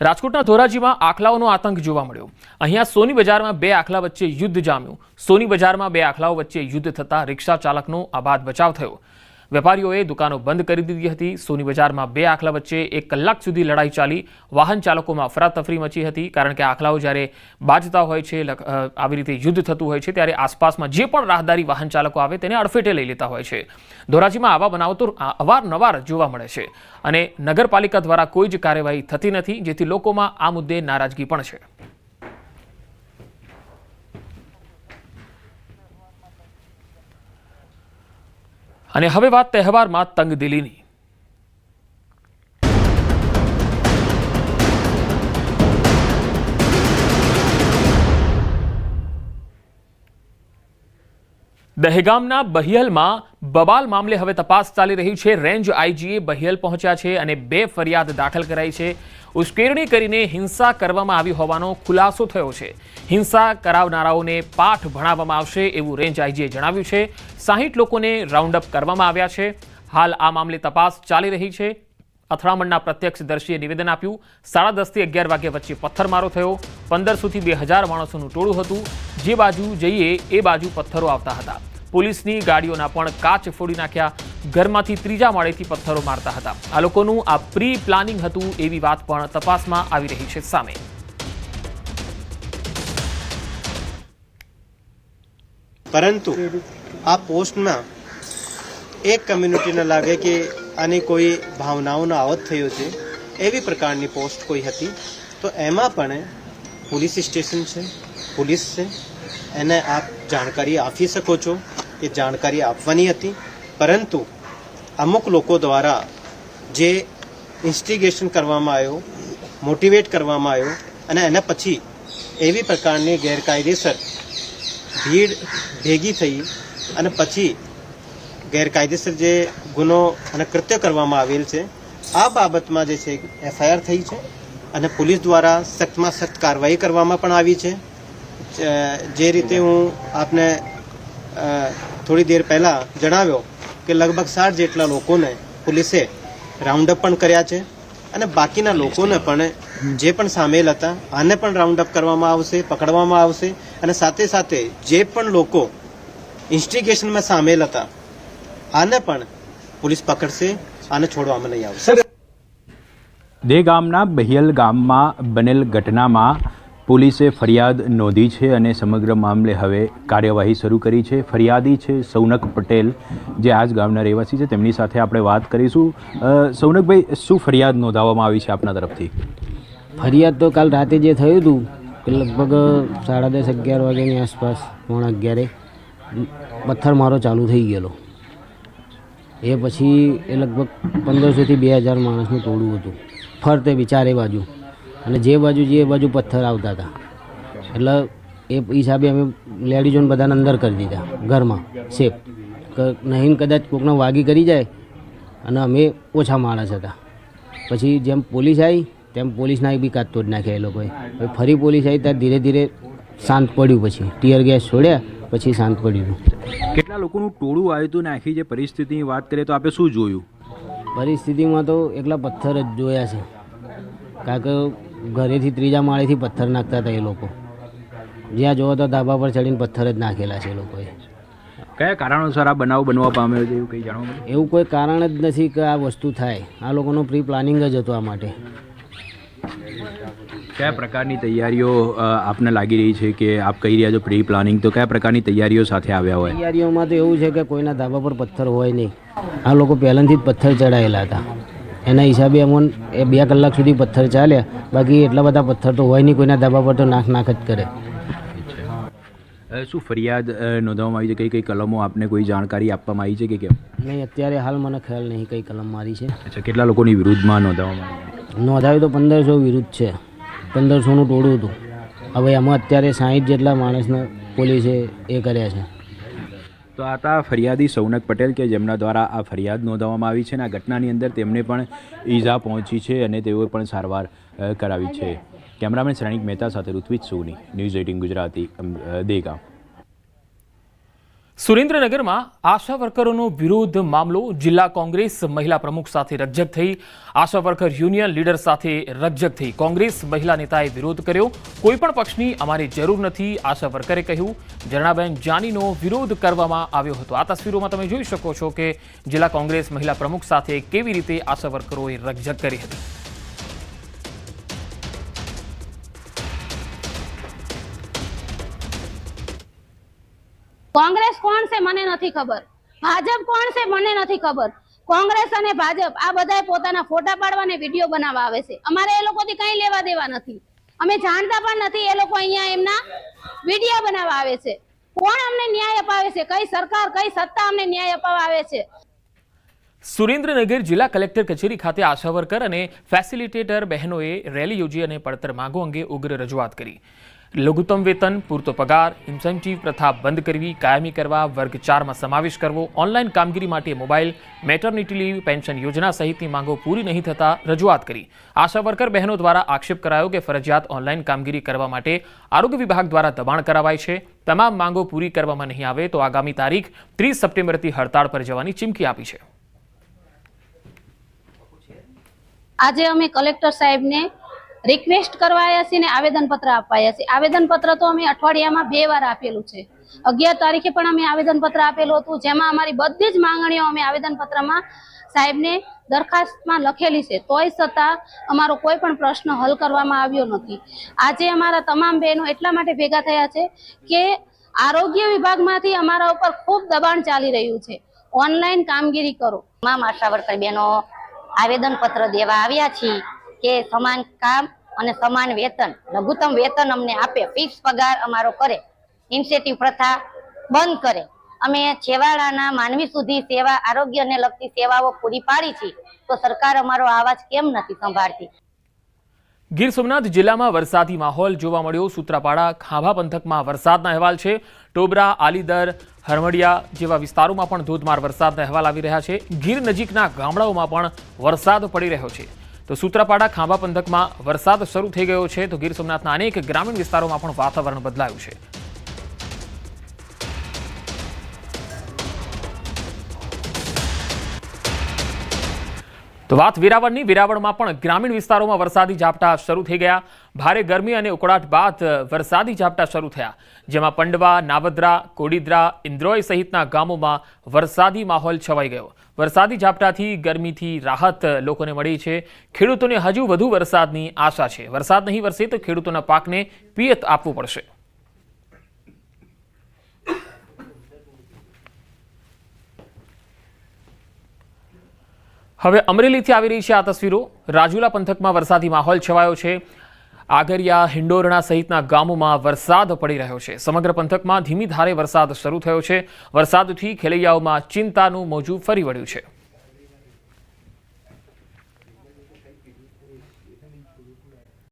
રાજકોટના ધોરાજીમાં આખલાઓનો આતંક જોવા મળ્યો। અહીંયા સોની બજારમાં બે આખલા વચ્ચે યુદ્ધ જામ્યું। સોની બજારમાં બે આખલાઓ વચ્ચે યુદ્ધ થતાં રિક્ષા ચાલકનો આબાદ બચાવ થયો। વેપારીઓએ દુકાનો બંધ કરી દીધી હતી। સોની બજારમાં બે આખલા વચ્ચે 1 કલાક સુધી લડાઈ ચાલી। વાહન ચાલકોમાં અફરાતફરી મચી હતી, કારણ કે આખલાઓ જ્યારે બાજતા હોય છે, આવી રીતે યુદ્ધ થતું હોય છે, ત્યારે આસપાસમાં જે પણ રાહદારી વાહન ચાલકો આવે તેને અડફેટે લઈ લેતા હોય છે। ધોરાજીમાં આવા બનાવો તો અવારનવાર જોવા મળે છે અને નગરપાલિકા દ્વારા કોઈ જ કાર્યવાહી થતી નથી, જેથી લોકોમાં આ મુદ્દે નારાજગી પણ છે। અને હવે વાત તહેવારમાં તંગદિલીની। દહેગામના બહિયલમાં બબાલ મામલે હવે તપાસ ચાલી રહી છે। રેન્જ આઈજીએ બહિયલ પહોંચ્યા છે અને 2 ફરિયાદ દાખલ કરાઈ છે। ઉશ્કેરણી કરીને હિંસા કરવામાં આવી હોવાનો ખુલાસો થયો છે। હિંસા કરાવનારાઓને પાઠ ભણાવવામાં આવશે એવું રેન્જ આઈજીએ જણાવ્યું છે। 60 લોકોને રાઉન્ડ અપ કરવામાં આવ્યા છે। હાલ આ મામલે તપાસ ચાલી રહી છે। અથડામણના પ્રત્યક્ષદર્શીએ નિવેદન આપ્યું। 10:30 થી 11 વાગ્યા વચ્ચે પથ્થરમારો થયો। 1500 થી 2000 માણસોનું ટોળું હતું। જે બાજુ જઈએ એ બાજુ પથ્થરો આવતા હતા। પોલીસની ગાડીઓના પણ કાચ ફોડી નાખ્યા। ઘરમાંથી 3જા માળેથી પથ્થરો મારતા હતા। આ લોકોનું આ પ્રી પ્લાનિંગ હતું એવી વાત પણ તપાસમાં આવી રહી છે સામે। પરંતુ આ પોસ્ટમાં એક કમ્યુનિટીને લાગે કે આની કોઈ ભાવનાઓનો આવત થયો છે એવી પ્રકારની પોસ્ટ કોઈ હતી, તો એમાં પણ પોલીસ સ્ટેશન છે, પોલીસ છે, એને આપ જાણકારી આપી શકો છો। એ જાણકારી આપવાની હતી, પરંતુ અમુક લોકો દ્વારા જે ઇન્સ્ટિગેશન કરવામાં આવ્યો, મોટિવેટ કરવામાં આવ્યો અને એના પછી એવી પ્રકારની ગેરકાયદેસર ભીડ ભેગી થઈ અને પછી ગેરકાયદેસર જે ગુનો અને કૃત્ય કરવામાં આવેલ છે, આ બાબતમાં જે છે એફઆઈઆર થઈ છે અને પોલીસ દ્વારા સખ્તમાં સખ્ત કાર્યવાહી કરવામાં પણ આવી છે। જે રીતે હું આપને થોડી દેર પહેલાં જણાવ્યો કે લગભગ 60 જેટલા લોકોને પોલીસે રાઉન્ડ અપ પણ કર્યા છે અને બાકીના લોકોને પણ જે પણ સામેલ હતા આને પણ રાઉન્ડ અપ કરવામાં આવશે, પકડવામાં આવશે અને સાથે સાથે જે પણ લોકો ઇન્સ્ટિગેશનમાં સામેલ હતા આને પણ પોલીસ પકડશે, આને છોડવામાં નહીં આવશે। દહેગામના બહિયલ ગામમાં બનેલ ઘટનામાં પોલીસે ફરિયાદ નોંધી છે અને સમગ્ર મામલે હવે કાર્યવાહી શરૂ કરી છે। ફરિયાદી છે સૌનક પટેલ, જે આ જ ગામના રહેવાસી છે। તેમની સાથે આપણે વાત કરીશું। સૌનકભાઈ, શું ફરિયાદ નોંધાવવામાં આવી છે આપના તરફથી? ફરિયાદ તો કાલ રાતે જે થયું હતું કે લગભગ 10:30-11 વાગ્યાની આસપાસ, 11:15 પથ્થરમારો ચાલુ થઈ ગયેલો। એ પછી એ લગભગ 1500 થી 2000 માણસનું ટોળું હતું ફરતે ચારે બાજુ, અને જે બાજુ પથ્થર આવતા હતા એટલે એ હિસાબે અમે લેડીઝોને બધાને અંદર કરી દીધા ઘરમાં સેફ, નહીં કદાચ કોકને વાગી કરી જાય, અને અમે ઓછા માણસ હતા। પછી જેમ પોલીસ આવી તેમ પોલીસના બી કાચ તોડ નાખ્યા એ લોકોએ। ફરી પોલીસ આવી ત્યારે ધીરે ધીરે શાંત પડ્યું, પછી ટીયર ગેસ છોડ્યા, પછી શાંત પડ્યું। કેટલા લોકોનું ટોળું આવ્યું હતું ને આખી જે પરિસ્થિતિની વાત કરીએ તો આપણે શું જોયું? પરિસ્થિતિમાં તો એકલા પથ્થર જ જોયા છે, કારણ કે ઘરેથી 3જા માળેથી પથ્થર નાખતા હતા એ લોકો। જ્યાં જોવો તો ધાબા પર ચડીને પથ્થર જ નાખેલા છે એ લોકોએ। કયા કારણોસર આ બનાવ બનવા પામ્યો છે એવું કંઈ જાણવા મળ્યું? એવું કોઈ કારણ જ નથી કે આ વસ્તુ થાય। આ લોકોનો પ્રી પ્લાનિંગ જ હતું આ માટે। કયા પ્રકારની તૈયારીઓ આપને લાગી રહી છે કે આપ કહી રહ્યા છો પ્રી પ્લાનિંગ, તો કયા પ્રકારની તૈયારીઓ સાથે આવ્યા હોય? તૈયારીઓમાં તો એવું છે કે કોઈના ધાબા પર પથ્થર હોય નહીં। આ લોકો પહેલાંથી જ પથ્થર ચડાયેલા હતા, એના હિસાબે અમને 2 કલાક સુધી પથ્થર ચાલ્યા। બાકી એટલા બધા પથ્થર તો હોય નહીં, કોઈના ધાબા પર તો નાખ જ કરે। શું ફરિયાદ નોંધવામાં આવી છે? કઈ કલમો આપને કોઈ જાણકારી આપવામાં આવી છે કે કેમ? નહીં, અત્યારે હાલ મને ખ્યાલ નહીં કઈ કલમ મારી છે। અચ્છા, કેટલા લોકોની વિરુદ્ધમાં નોંધાવવામાં આવી? નોંધાયું તો 1500 વિરુદ્ધ છે। 1500નું ટોળું હતું। હવે એમાં અત્યારે 60 જેટલા માણસને પોલીસે એ કર્યા છે। તો આ હતા ફરિયાદી સૌનક પટેલ, કે જેમના દ્વારા આ ફરિયાદ નોંધાવવામાં આવી છે અને આ ઘટનાની અંદર તેમને પણ ઈજા પહોંચી છે અને તેઓએ પણ સારવાર કરાવી છે। કેમેરામેન શ્રેણિક મહેતા સાથે ઋત્વિજ સોની, ન્યૂઝ 18 ગુજરાતી, દહેગામ। સુરેન્દ્રનગરમાં આશા વર્કરોનો વિરોધ મામલો જિલ્લા કોંગ્રેસ મહિલા પ્રમુખ સાથે રકઝક થઈ. આશા વર્કર યુનિયન લીડર સાથે રકઝક થઈ. કોંગ્રેસ મહિલા નેતાએ વિરોધ કર્યો. કોઈપણ પક્ષની અમારી જરૂર નથી, આશા વર્કરે કહ્યું. ઝરણાબેન જાનીનો વિરોધ કરવામાં આવ્યો હતો. આ તસવીરોમાં તમે જોઈ શકો છો કે જિલ્લા કોંગ્રેસ મહિલા પ્રમુખ સાથે કેવી રીતે આશા વર્કરોએ રકઝક કરી હતી. કોંગ્રેસ કોણ છે મને નથી ખબર, ભાજપ કોણ છે મને નથી ખબર. કોંગ્રેસ અને ભાજપ આ બધાય પોતાના ફોટા પાડવા ને વિડીયો બનાવવા આવે છે. અમારે એ લોકોથી કઈ લેવા દેવા નથી. અમે જાણતા પણ નથી એ લોકો અહીંયા એમના વિડીયો બનાવવા આવે છે. કોણ અમને ન્યાય અપાવે છે? કઈ સરકાર, કઈ સત્તા અમને ન્યાય અપાવવા આવે છે? સુરેન્દ્રનગર જિલ્લા કલેક્ટર કચેરી ખાતે આશા વર્કર અને ફેસિલિટેટર બહેનોએ રેલી યોજી અને પડતર માંગો અંગે ઉગ્ર રજૂઆત કરી. લઘુત્તમ વેતન, પૂરતો પગાર, ઇન્સેન્ટિવ પ્રથા બંધ કરવી, કાયમી કરવા, વર્ગ 4માં સમાવેશ કરવો, ઓનલાઈન કામગીરી માટે મોબાઈલ, મેટર્નિટી લીવ, પેન્શન યોજના સહિતની માંગો પૂરી નહીં થતા રજૂઆત કરી. આશા વર્કર બહેનો દ્વારા આક્ષેપ કરાયો કે ફરજિયાત ઓનલાઈન કામગીરી કરવા માટે આરોગ્ય વિભાગ દ્વારા દબાણ કરાવાય છે. તમામ માંગો પૂરી કરવામાં નહીં આવે તો આગામી તારીખ 30 સપ્ટેમ્બરથી હડતાળ પર જવાની ચીમકી આપી છે. આજે અમે કલેક્ટર સાહેબને રિક્વેસ્ટ કરવા આવ્યા છીએ ને આવેદનપત્ર આપવા આવ્યા છીએ. આવેદનપત્ર તો અમે અઠવાડિયામાં 2 વાર આપેલું છે. 11 તારીખે પણ અમે આવેદનપત્ર આપેલું હતું, જેમાં અમારી બધી જ માંગણીઓ અમે આવેદનપત્રમાં સાહેબને દરખાસ્તમાં લખેલી છે. તોય છતાં અમારો કોઈ પણ પ્રશ્ન હલ કરવામાં આવ્યો નથી. આજે અમારા તમામ બહેનો એટલા માટે ભેગા થયા છે કે આરોગ્ય વિભાગમાંથી અમારા ઉપર ખૂબ દબાણ ચાલી રહ્યું છે. ઓનલાઈન કામગીરી કરો. તમામ આશા વર્કર બહેનો આવેદનપત્ર દેવા આવ્યા છીએ કે સમાન કામ અને સમાન વેતન, લઘુત્તમ વેતન અમને આપે, ફિક્સ પગાર અમારો કરે, ઇન્સેન્ટિવ પ્રથા બંધ કરે. અમે છેવાડાના માનવી સુધી સેવા, આરોગ્યને લગતી સેવાઓ પૂરી પાડી છે, તો સરકાર અમારો અવાજ કેમ નથી સંભાળતી? ગીર સોમનાથ જિલ્લામાં વરસાદી માહોલ જોવા મળ્યો. સૂત્રાપાડા, ખાંભા પંથકમાં વરસાદના અહેવાલ છે. ટોબરા, આલીદર, હરમડિયા જેવા વિસ્તારોમાં પણ ધોધમાર વરસાદના અહેવાલ આવી રહ્યા છે. ગીર નજીકના ગામડાઓમાં પણ વરસાદ પડી રહ્યો છે. તો સૂત્રાપાડા, ખાંભા પંથકમાં વરસાદ શરૂ થઈ ગયો છે, તો ગીર સોમનાથના અનેક ગ્રામીણ વિસ્તારોમાં પણ વાતાવરણ બદલાયું છે. તો વાત વેરાવળની. વેરાવળમાં પણ ગ્રામીણ વિસ્તારોમાં વરસાદી ઝાપટા શરૂ થઈ ગયા. ભારે ગરમી અને ઉકળાટ બાદ વરસાદી ઝાપટા શરૂ થયા, જેમાં પંડવા, નાવદરા, કોડીદરા, ઇન્દ્રોય સહિતના ગામોમાં વરસાદી માહોલ છવાઈ ગયો. વરસાદી ઝાપટાથી ગરમીથી રાહત લોકોને મળી છે. ખેડૂતોને હજુ વધુ વરસાદની આશા છે. વરસાદ નહીં વરસે તો ખેડૂતોના પાકને પિયત આપવું પડશે. હવે અમરેલીથી આવી રહી છે આ તસવીરો. રાજુલા પંથકમાં વરસાદી માહોલ છવાયો છે. આગરિયા, હિંડોરણા સહિતના ગામોમાં વરસાદ પડી રહ્યો છે. સમગ્ર પંથકમાં ધીમી ધારે વરસાદ શરૂ થયો છે. વરસાદથી ખેલૈયાઓમાં ચિંતાનું મોજું ફરી વળ્યું છે.